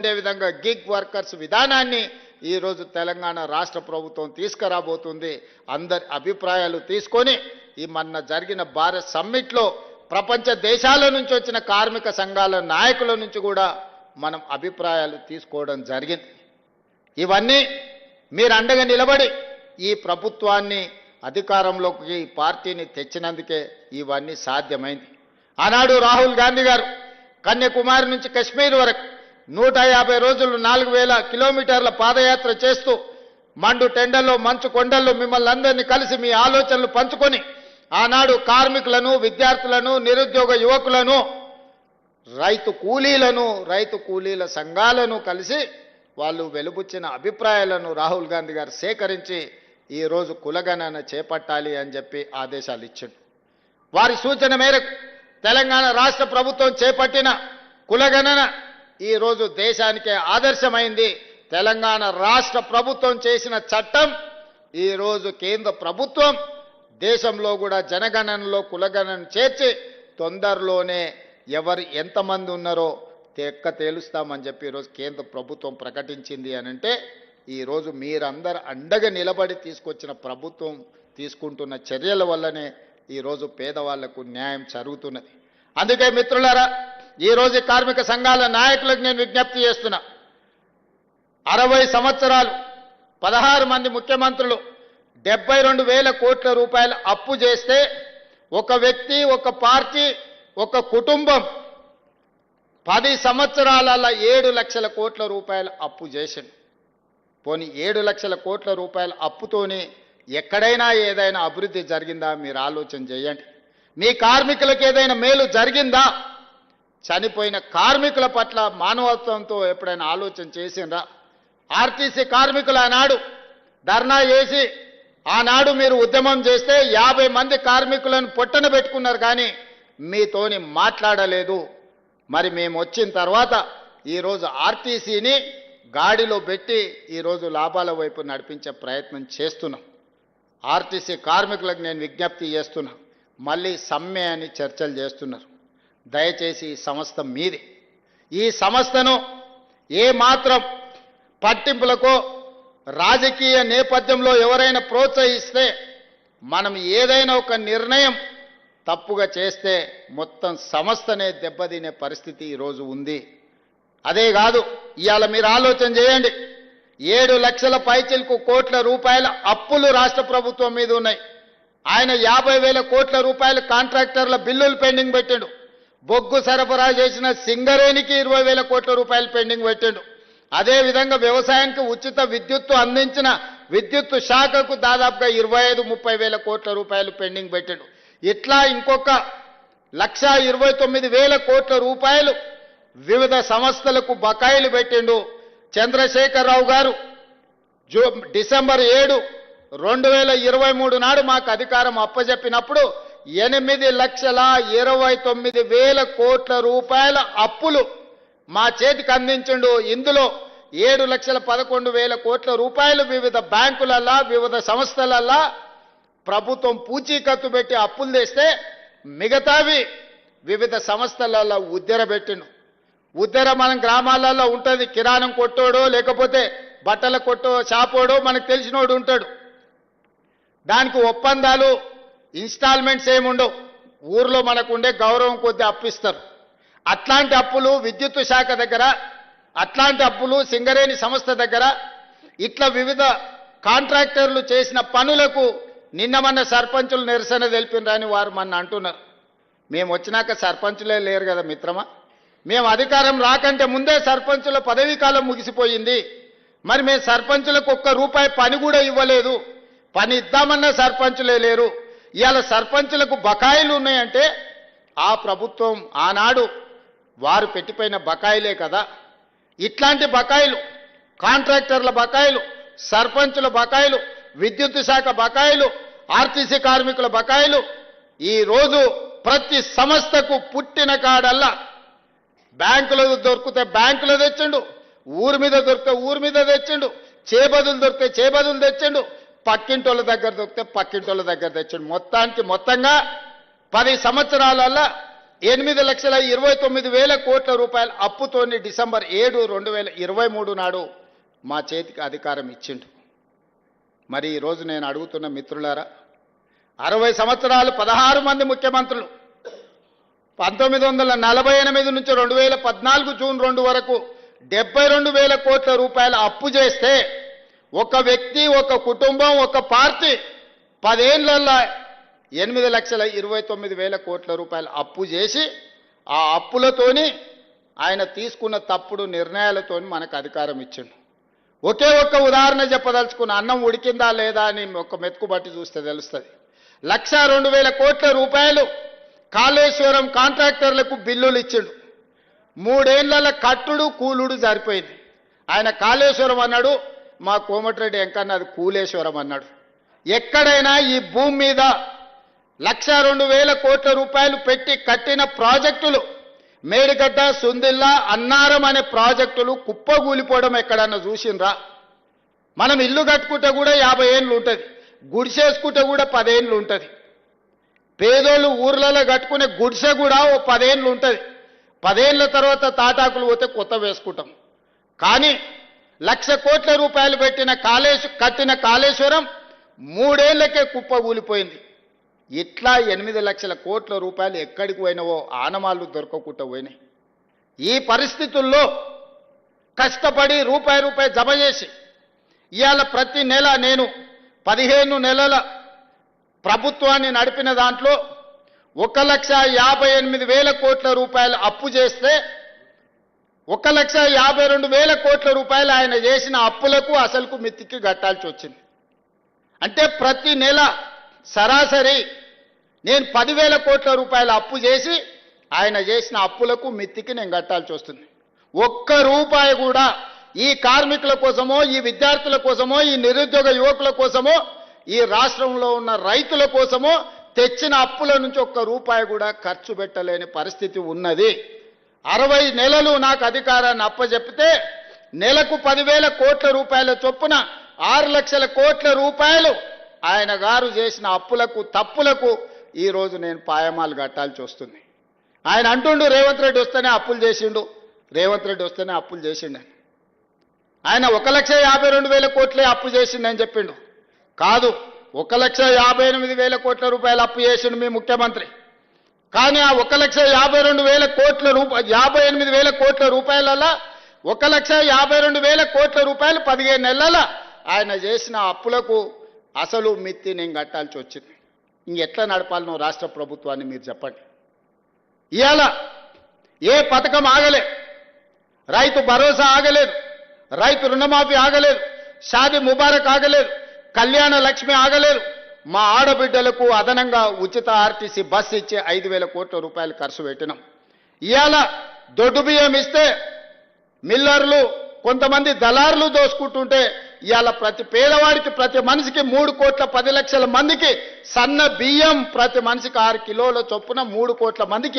ఉండే విధంగా gig workers విధానాన్ని ఈ రోజు తెలంగాణ రాష్ట్ర ప్రభుత్వం తీసుకురాబోతుంది. అందరి అభిప్రాయాలు తీసుకొని ఈ మొన్న జరిగిన భారత్ సమ్మిట్లో ప్రపంచ దేశాల నుంచి వచ్చిన కార్మిక సంఘాల నాయకుల నుంచి కూడా మనం అభిప్రాయాలు తీసుకోవడం జరిగింది. ఇవన్నీ మీరు అండగా నిలబడి ఈ ప్రభుత్వాన్ని అధికారంలోకి ఈ పార్టీని తెచ్చినందుకే ఇవన్నీ సాధ్యమైంది. ఆనాడు రాహుల్ గాంధీ గారు కన్యాకుమారి నుంచి కశ్మీర్ వరకు 150 రోజులు 4000 కిలోమీటర్ల పాదయాత్ర చేస్తూ మండు టెండల్లో మంచు కొండల్లో మిమ్మల్ని అందరినీ కలిసి మీ ఆలోచనలు పంచుకొని ఆనాడు కార్మికులను, విద్యార్థులను, నిరుద్యోగ యువకులను, రైతు కూలీల సంఘాలను కలిసి వాళ్ళు వెలుబుచ్చిన అభిప్రాయాలను రాహుల్ గాంధీ గారు సేకరించి ఈరోజు కులగణన చేపట్టాలి అని చెప్పి ఆదేశాలు ఇచ్చాడు. వారి సూచన మేరకు తెలంగాణ రాష్ట్ర ప్రభుత్వం చేపట్టిన కులగణన ఈరోజు దేశానికే ఆదర్శమైంది. తెలంగాణ రాష్ట్ర ప్రభుత్వం చేసిన చట్టం ఈరోజు కేంద్ర ప్రభుత్వం దేశంలో కూడా జనగణనలో కులగణన చేర్చి తొందరలోనే ఎవరు ఎంతమంది ఉన్నారో తేలుస్తామని చెప్పి ఈరోజు కేంద్ర ప్రభుత్వం ప్రకటించింది అని అంటే ఈరోజు మీరందరూ అండగా నిలబడి తీసుకొచ్చిన ప్రభుత్వం తీసుకుంటున్న చర్యల వల్లనే ఈరోజు పేదవాళ్లకు న్యాయం జరుగుతున్నది. అందుకే మిత్రులారా, ఈరోజు కార్మిక సంఘాల నాయకులకు నేను విజ్ఞప్తి చేస్తున్నా. 60 సంవత్సరాలు 16 మంది ముఖ్యమంత్రులు 72,000 కోట్ల రూపాయలు అప్పు చేస్తే ఒక వ్యక్తి, ఒక పార్టీ, ఒక కుటుంబం 10 సంవత్సరాలలో 7 లక్షల కోట్ల రూపాయలు అప్పు చేసింది. పోనీ 7 లక్షల కోట్ల రూపాయల అప్పుతోనే ఎక్కడైనా ఏదైనా అభివృద్ధి జరిగిందా మీరు ఆలోచన చేయండి. మీ కార్మికులకు ఏదైనా మేలు జరిగిందా? చనిపోయిన కార్మికుల పట్ల మానవత్వంతో ఎప్పుడైనా ఆలోచన చేసిండ్రా? ఆర్టీసీ కార్మికులు ఆనాడు ధర్నా చేసి ఆనాడు మీరు ఉద్యమం చేస్తే 50 మంది కార్మికులను పొట్టన పెట్టుకున్నారు, కానీ మీతోని మాట్లాడలేదు. మరి మేము వచ్చిన తర్వాత ఈరోజు ఆర్టీసీని గాడిలో పెట్టి ఈరోజు లాభాల వైపు నడిపించే ప్రయత్నం చేస్తున్నాం. ఆర్టీసీ కార్మికులకు నేను విజ్ఞప్తి చేస్తున్నా, మళ్ళీ సమ్మె అని చర్చలు చేస్తున్నారు. దయచేసి ఈ సంస్థ మీది. ఈ సంస్థను ఏ మాత్రం పట్టింపులకో రాజకీయ నేపథ్యంలో ఎవరైనా ప్రోత్సహిస్తే, మనం ఏదైనా ఒక నిర్ణయం తప్పుగా చేస్తే మొత్తం సంస్థనే దెబ్బతినే పరిస్థితి ఈరోజు ఉంది. అదే కాదు, ఇవాళ మీరు ఆలోచన చేయండి, 7 లక్షల పైచిలకు కోట్ల రూపాయల అప్పులు రాష్ట్ర ప్రభుత్వం మీద ఉన్నాయి. ఆయన 50,000 కోట్ల రూపాయల కాంట్రాక్టర్ల బిల్లులు పెండింగ్ పెట్టాడు. బొగ్గు సరఫరా చేసిన సింగరేణికి 20,000 కోట్ల రూపాయలు పెండింగ్ పెట్టాడు. అదేవిధంగా వ్యవసాయానికి ఉచిత విద్యుత్తు అందించిన విద్యుత్తు శాఖకు దాదాపుగా 25-30,000 కోట్ల రూపాయలు పెండింగ్ పెట్టాడు. ఇట్లా ఇంకొక 1,29,000 కోట్ల రూపాయలు వివిధ సంస్థలకు బకాయిలు పెట్టిండు. చంద్రశేఖరరావు గారు డిసెంబర్ 7, 2023 నాడు మాకు అధికారం అప్పజెప్పినప్పుడు 8,29,000 కోట్ల రూపాయల అప్పులు మా చేతికి అందించిండు. ఇందులో 7,11,000 కోట్ల రూపాయలు వివిధ బ్యాంకులల్లా, వివిధ సంస్థలల్లా ప్రభుత్వం పూచీకత్తు పెట్టి అప్పులు తెస్తే మిగతావి వివిధ సంస్థలలో ఉద్దెర పెట్టిండు. ఉద్దెర మన గ్రామాలలో ఉంటుంది. కిరాణం కొట్టోడో లేకపోతే బట్టల కొట్టో షాపోడో మనకు తెలిసినోడు ఉంటాడు. దానికి ఒప్పందాలు, ఇన్స్టాల్మెంట్స్ ఏముండవు. ఊర్లో మనకు ఉండే గౌరవం కొద్ది అప్పిస్తారు. అట్లాంటి అప్పులు విద్యుత్ శాఖ దగ్గర, అట్లాంటి అప్పులు సింగరేణి సంస్థ దగ్గర, ఇట్లా వివిధ కాంట్రాక్టర్లు చేసిన పనులకు నిన్న మన సర్పంచులు నిరసన తెలిపినరని వారు మన అంటున్నారు. మేము వచ్చినాక సర్పంచులే లేరు కదా మిత్రమా. మేము అధికారం రాకంటే ముందే సర్పంచుల పదవీ కాలం ముగిసిపోయింది. మరి మేము సర్పంచులకు ₹1 పని కూడా ఇవ్వలేదు. పని ఇద్దామన్న సర్పంచులే లేరు. ఇవాళ సర్పంచులకు బకాయిలు ఉన్నాయంటే ఆ ప్రభుత్వం ఆనాడు వారు పెట్టిపోయిన బకాయిలే కదా. ఇట్లాంటి బకాయిలు, కాంట్రాక్టర్ల బకాయిలు, సర్పంచుల బకాయిలు, విద్యుత్ శాఖ బకాయిలు, ఆర్టీసీ కార్మికుల బకాయిలు ఈరోజు ప్రతి సంస్థకు పుట్టిన కాడల్లా బ్యాంకులో దొరికితే బ్యాంకులో తెచ్చిండు, ఊరి మీద దొరికితే ఊరి మీద తెచ్చిండు, చేబదులు దొరికితే చేబదులు తెచ్చిండు, పక్కింటోళ్ళ దగ్గర దొరికితే పక్కింటోళ్ళ దగ్గర తెచ్చిండు. మొత్తంగా 10 సంవత్సరాలలో 8,29,000 కోట్ల రూపాయల అప్పుతోని డిసెంబర్ 7, 2023 నాడు మా చేతికి అధికారం ఇచ్చిండు. మరి ఈరోజు నేను అడుగుతున్న మిత్రులారా, 60 సంవత్సరాలు 16 మంది ముఖ్యమంత్రులు 1948 నుంచి 2014 జూన్ 2 వరకు 72,000 కోట్ల రూపాయల అప్పు చేస్తే ఒక వ్యక్తి, ఒక కుటుంబం, ఒక పార్టీ 10 ఏళ్లలో 8,29,000 కోట్ల రూపాయల అప్పు చేసి ఆ అప్పులతోని ఆయన తీసుకున్న తప్పుడు నిర్ణయాలతోని మనకు అధికారం ఇచ్చిండు. ఒకే ఒక్క ఉదాహరణ చెప్పదలుచుకున్న, అన్నం ఉడికిందా లేదా అని ఒక మెతుకు బట్టి చూస్తే తెలుస్తుంది. 1,02,000 కోట్ల రూపాయలు కాళేశ్వరం కాంట్రాక్టర్లకు బిల్లులు ఇచ్చిండు. 3 ఏళ్ల కట్టుడు కూలుడు సరిపోయింది. ఆయన కాళేశ్వరం అన్నాడు, మా కోమటిరెడ్డి వెంకన్న అది కూలేశ్వరం అన్నాడు. ఎక్కడైనా ఈ భూమి మీద 1,02,000 కోట్ల రూపాయలు పెట్టి కట్టిన ప్రాజెక్టులు, మేడిగడ్డ, సుందిల్లా, అన్నారం అనే ప్రాజెక్టులు కుప్పగూలిపోవడం ఎక్కడన్నా చూసిండ్రా? మనం ఇల్లు కట్టుకుంటే కూడా 50 ఏళ్ళు ఉంటుంది, గుడిసేసుకుంటే కూడా 10 ఏళ్ళు ఉంటుంది. పేదోళ్ళు ఊర్లలో కట్టుకునే గుడిసె కూడా ఓ 10 ఏళ్ళు ఉంటుంది. 10 ఏళ్ళ తర్వాత తాటాకులు పోతే కొత్త వేసుకుంటాం. కానీ 1,00,000 కోట్ల రూపాయలు కట్టిన కాళేశ్వరం 3 ఏళ్లకే కుప్పగూలిపోయింది. ఇట్లా 8 లక్షల కోట్ల రూపాయలు ఎక్కడికి పోయినవో ఆనమాళ్ళు దొరకకుండా పోయినాయి. ఈ పరిస్థితుల్లో కష్టపడి రూపాయి జమ చేసి ఇవాళ ప్రతి నెల నేను 15 నెలల ప్రభుత్వాన్ని నడిపిన దాంట్లో 1,58,000 కోట్ల రూపాయలు అప్పు చేస్తే 1,52,000 కోట్ల రూపాయలు ఆయన చేసిన అప్పులకు అసలుకు మిత్తికి కట్టాల్సి వచ్చింది. అంటే ప్రతి నెల సరాసరి నేను 10,000 కోట్ల రూపాయల అప్పు చేసి ఆయన చేసిన అప్పులకు మిత్తికి నేను కట్టాల్సి వస్తుంది. ఒక్క రూపాయి కూడా ఈ కార్మికుల కోసమో, ఈ విద్యార్థుల కోసమో, ఈ నిరుద్యోగ యువకుల కోసమో, ఈ రాష్ట్రంలో ఉన్న రైతుల కోసమో తెచ్చిన అప్పుల నుంచి ఒక్క రూపాయి కూడా ఖర్చు పెట్టలేని పరిస్థితి ఉన్నది. 60 నెలలు నాకు అధికారాన్ని అప్పచెప్పితే నెలకు 10,000 కోట్ల రూపాయల చొప్పున 6 లక్షల కోట్ల రూపాయలు ఆయన గారు చేసిన అప్పులకు, తప్పులకు ఈరోజు నేను పాయమాలు కట్టాల్సి వస్తుంది. ఆయన అంటుండు రేవంత్ రెడ్డి వస్తేనే అప్పులు చేసిండు, రేవంత్ రెడ్డి వస్తేనే అప్పులు చేసిండు. ఆయన 1,52,000 కోట్లే అప్పు చేసిండని చెప్పిండు. కాదు, 1,58,000 కోట్ల రూపాయలు అప్పు చేసిండు మీ ముఖ్యమంత్రి. కానీ ఆ 1,52,000 కోట్ల 58,000 కోట్ల రూపాయలలో 1,52,000 కోట్ల రూపాయలు 15 నెలల ఆయన చేసిన అప్పులకు అసలు మిత్తి నేను కట్టాల్సి వచ్చింది. ఇంకెట్లా నడపాలనో రాష్ట్ర ప్రభుత్వాన్ని మీరు చెప్పండి. ఇవాళ ఏ పథకం ఆగలేదు, రైతు భరోసా ఆగలేదు, రైతు రుణమాఫీ ఆగలేదు, షాదీ ముబారక్ ఆగలేదు, కళ్యాణ లక్ష్మి ఆగలేదు. మా ఆడబిడ్డలకు అదనంగా ఉచిత ఆర్టీసీ బస్సు ఇచ్చే 5,000 కోట్ల రూపాయలు ఖర్చు పెట్టినాం. ఇవాళ దొడ్డు బియ్యం ఇస్తే మిల్లర్లు, కొంతమంది దళారులు దోసుకుంటుంటే ఇవాళ ప్రతి పేదవాడికి, ప్రతి మనిషికి 3,10,00,000 మందికి సన్న బియ్యం, ప్రతి మనిషికి 6 కిలోల చొప్పున 3 కోట్ల మందికి